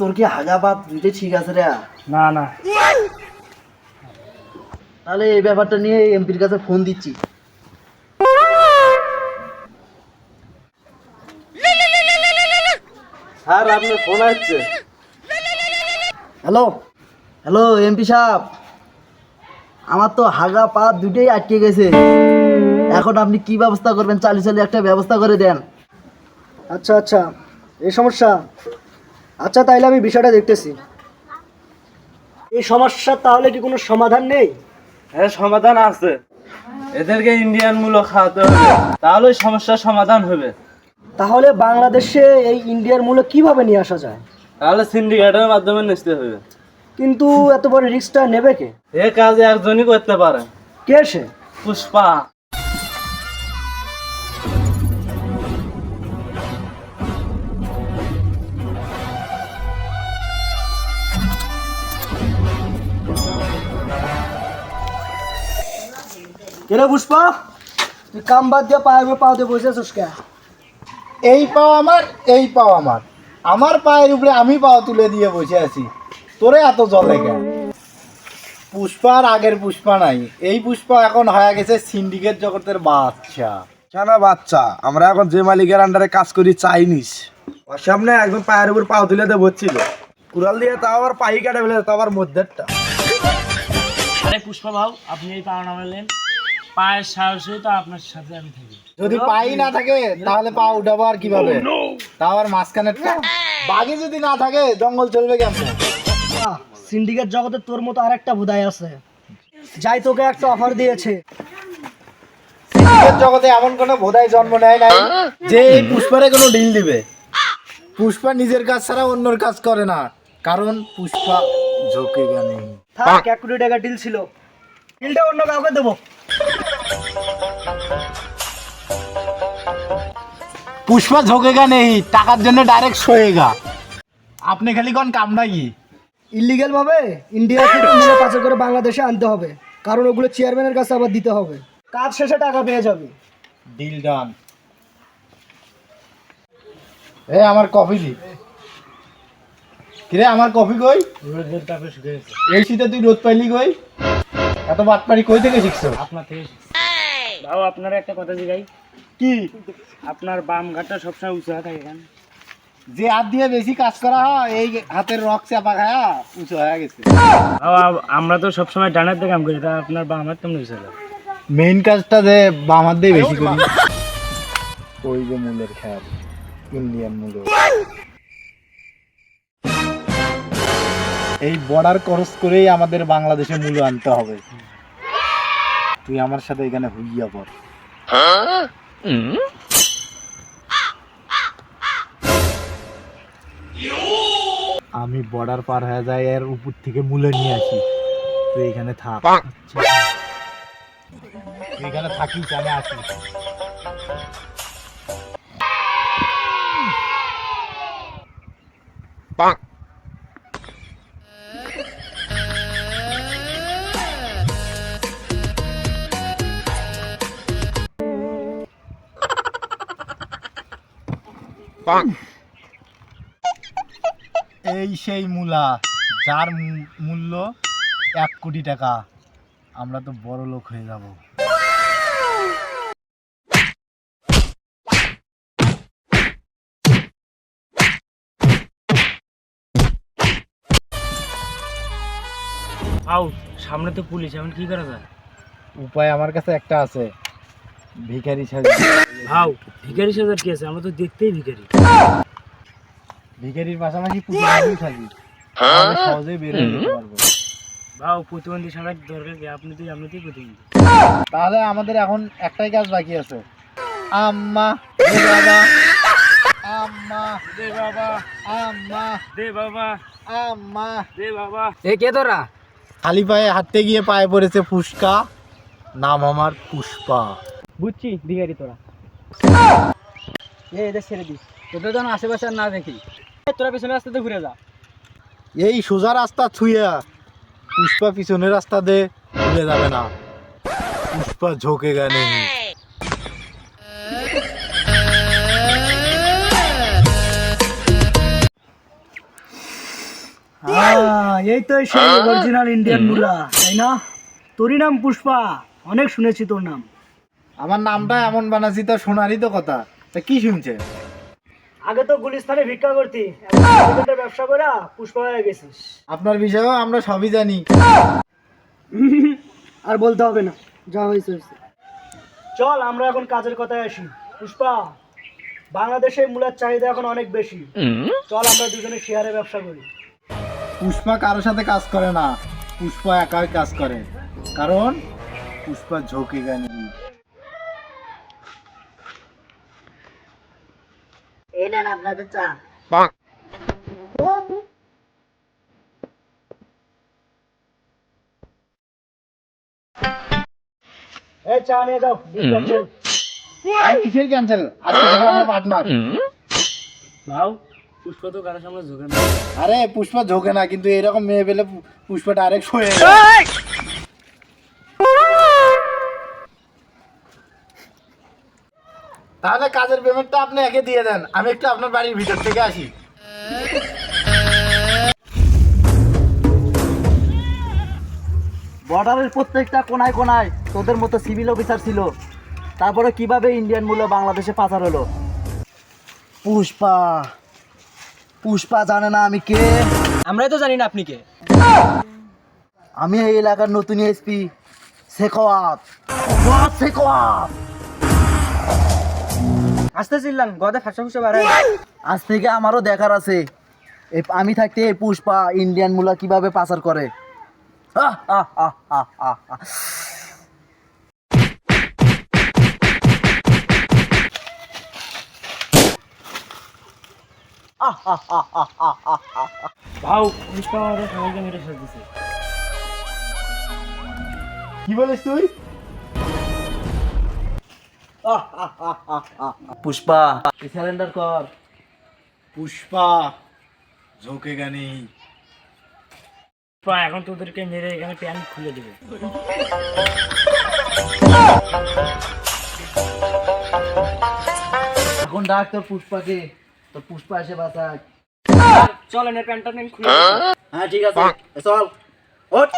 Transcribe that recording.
তোর কি হাগা পাত দুইটাই ঠিক আছে রে? না না, তাহলে এই ব্যাপারটা নিয়ে এমপির কাছে ফোন দিচ্ছি। স্যার আপনার ফোন আসছে। হ্যালো হ্যালো এমপি সাহেব, আমার তো হাগা পাত দুটোই আটকে গেছে। এখন আপনি কি ব্যবস্থা করবেন? চালু চালু একটা ব্যবস্থা করে দেন। আচ্ছা আচ্ছা, এই সমস্যা। আচ্ছা তাইলে আমি বিষয়টা দেখতেছি। এই সমস্যার তাহলে কি কোনো সমাধান নেই? হ্যাঁ সমাধান আছে, এদেরকে ইন্ডিয়ান মূল্য খাওয়াতে হবে, তাহলে সমস্যার সমাধান হবে। তাহলে বাংলাদেশে এই ইন্ডিয়ার মূল্য কিভাবে নিয়ে আসা যায়? তাহলে সিন্ডিকেটের মাধ্যমে নিতে হবে। কিন্তু এত বড় রিস্কটা নেবে কে? এ কাজ একজনই করতে পারে। কে সে? পুষ্পা। কেরে পুষ্পা, তুই কাম বাদ দিয়ে পাওতে বসে আছিস কে? এই পাও আমার, এই পাও আমার, আমার পায়ের উপরে আমি পাও তুলে দিয়ে বসে আছি, তোরে এত জলে কেন? পুষ্পার আগের পুষ্পা নাই, এই পুষ্পা এখন হয়ে গেছে সিন্ডিকেট জগতের বাচ্চা। কেন বাচ্চা? আমরা এখন যে মালিকের আন্ডারে কাজ করি চাইনিস, ওর সামনে একদম পায়ের উপর পাও তুলে দিয়ে বসছিল, কুড়াল দিয়ে তাও আবার পাই কাটে ফেলে, তাও আবার মধ্যেরটা। আরে পুষ্পা ভাও, আপনি এই পাও নামালেন, পায়ের সাহসে তো আপনার সাথে আমি থাকি। যদি পাই না থাকে তাহলে পা উঠাবো আর কিভাবে? তাও আর মাঝখানেরটা বাঘে যদি না থাকে জঙ্গল চলবে কেমন? সিন্ডিকেট জগতে তোর মতো আরেকটা বুদাই আছে, যাই তোকে একটা অফার দিয়েছে। সিন্ডিকেট জগতে এমন কোনো বোধায় জন্ম নেয় নাই যে এই পুষ্পারে কোনো ডিল দিবে। পুষ্পা নিজের কাজ ছাড়া অন্যর কাজ করে না, কারণ পুষ্পা ঝোঁকে গানে। থাক, 1 কোটি টাকা ডিল ছিল, ডিলটা অন্য কাউকে দেবো। পুষ্পা ঝোঁকেগা নেই, টাকার জন্য ডাইরেক্ট শোয়েগা। আপনি খালি কোন কামটা কি? ইলিগ্যাল ভাবে ইন্ডিয়া থেকে মূল্য পাচার করে বাংলাদেশে আনতে হবে, কারণ ওগুলো চেয়ারম্যানের কাছে আবার দিতে হবে। কাজ শেষে টাকা পেয়ে যাবে। Deal done. এ আমার কফি দি। কিরে আমার কফি কই? এই শীতে তুই রোদ পাইলি কই? এত বাটপারি কই থেকে শিখছো? আপনার থেকে ভাও, আপনারা একটা কথা জিগাই, কি? আপনার বাম ঘাটটা সবসময় উঁচু হয়ে থাকে কেন? যে হাত দিয়ে বেশি কাজ করা হয় এই হাতের রক চাপা খায়া উঁচু হয়ে গেছে। ভাও, আমরা তো সবসময় ডানের দিকে কাম করি, তা আপনার বাম হাত কেমন উঁচু হলো? মেইন কাজটা যে বাম হাত দিয়ে বেশি করি। ওই যে মূলের খেয়াল, ইন্ডিয়ান মূল। এই বর্ডার ক্রস করেই আমাদের বাংলাদেশে মূল আনতে হবে। তুই আমার সাথে এখানে হইয়া পড়। আমি বর্ডার পার হয়ে যাই, এর উপর থেকে মূলে নিয়ে আসি। তুই এখানে থাক। তুই এখানে থাকিস, আমি আসি। এই সেই মূলা, যার মূল্য 1 কোটি টাকা। আমরা তো বড় লোক হয়ে যাব। ভাও, সামনে তো পুলিশ, এখন কি করা যায়? উপায় আমার কাছে একটা আছে, ভিখারি সাজি। ভাও, ভিখারি সাজার কি আছে? আমরা তো দেখতেই ভিখারি। ভিখারির পাশাপাশি প্রতিবন্ধী সাজি, তাহলে সহজেই বের হয়ে যেতে পারবো। ভাও, প্রতিবন্ধী সাজার দরকার কি? আপনিতেই প্রতিবন্ধী। তাহলে আমাদের এখন একটাই কাজ বাকি আছে। আম্মা দে বাবা, আম্মা দে বাবা, আম্মা দে বাবা, আম্মা। দে বাবা। এ কে তোরা? খালি পায়ে হাঁটতে গিয়ে পায়ে পড়েছে ফুসকা, নাম আমার পুষ্পা। বুঝছি, ভিখারি তোরা। এদের ছেড়ে দিস, তোদের যেন আশেপাশে আর না দেখি। তোরা পিছনে রাস্তাতে ঘুরে যা। এই সোজা রাস্তা ছুঁয়া পুষ্পা পিছনের রাস্তা দে ভুলে যাবে না। পুষ্পা ঝোঁকে গানে। এই তো সেই অরিজিনাল ইন্ডিয়ান মুলা, তাই না? তোরই নাম পুষ্পা, অনেক শুনেছি তোর নাম। আমার নামটা এমন বানাচ্ছি তা শোনারই তো কথা, তা কি শুনছে? আগে তো গুলিস্তানে ভিক্ষা করতি, এখন সিগারেটের ব্যবসা করে পুষ্পা হয়ে গেছিস। আপনার বিষয়েও আমরা সবই জানি। আর বলতে হবে না, যা হয়েছে হয়েছে। চল আমরা এখন কাজের কথায় আসি। পুষ্পা, বাংলাদেশে মূলার চাহিদা এখন অনেক বেশি, চল আমরা দুজনে শেয়ারে ব্যবসা করি। পুষ্পা কারোর সাথে কাজ করে না, পুষ্পা একাই কাজ করে, কারণ পুষ্পা ঝোঁকে গানি। এই নেন আপনাদের চা। এই চা নিয়ে যাও। কিসের ক্যান্সেল? আজকে থেকে আমরা পার্টনার। ভাও পুষ্পা তো কারোর সামনে ঝোঁকে না। আরে পুষ্পা ঝোঁকে না, কিন্তু এরকম মেয়ে পেলে পুষ্পা ডাইরেক্ট সয়ে যায়। তাহলে কাজের পেমেন্টটা আপনি একে দিয়ে দেন, আমি একটু আপনার বাড়ির ভিতর থেকে আসি। বর্ডারের প্রত্যেকটা কোনায় কোনায় তোদের মতো সিভিল অফিসার ছিল, তারপরে কিভাবে ইন্ডিয়ান মূল্য বাংলাদেশে পাচার হলো? পুষ্পা, পুষ্পা জানে না আমি কে? আমরাই তো জানি না আপনি কে। আমি এই এলাকার নতুন এসপি শেখাওয়াত। শেখাওয়াত আসতে চিল্লান, গদে ফাঁসা ফুসা বাড়ায়। আজ থেকে আমারও দেখার আছে আমি থাকতে এই পুষ্পা ইন্ডিয়ান মূলা কিভাবে পাচার করে। আহ, আহ, আহ, আহ, আহ, আহ। ভাও পুষ্পা আমাদের সবাইকে মেরে শেষ দিছে। কি বলিস তুই? পুষ্পা সারেন্ডার কর। পুষ্পা ঝোঁকে গানি। পুষ্পা এখন তোদেরকে মেরে এখানে প্যান্ট খুলে দেবে। এখন ডাক তোর পুষ্পাকে, তোর পুষ্পা এসে বাঁচাক। চলেন এর প্যান্টটা নিন খুলে। হ্যাঁ ঠিক আছে, চল ওঠ।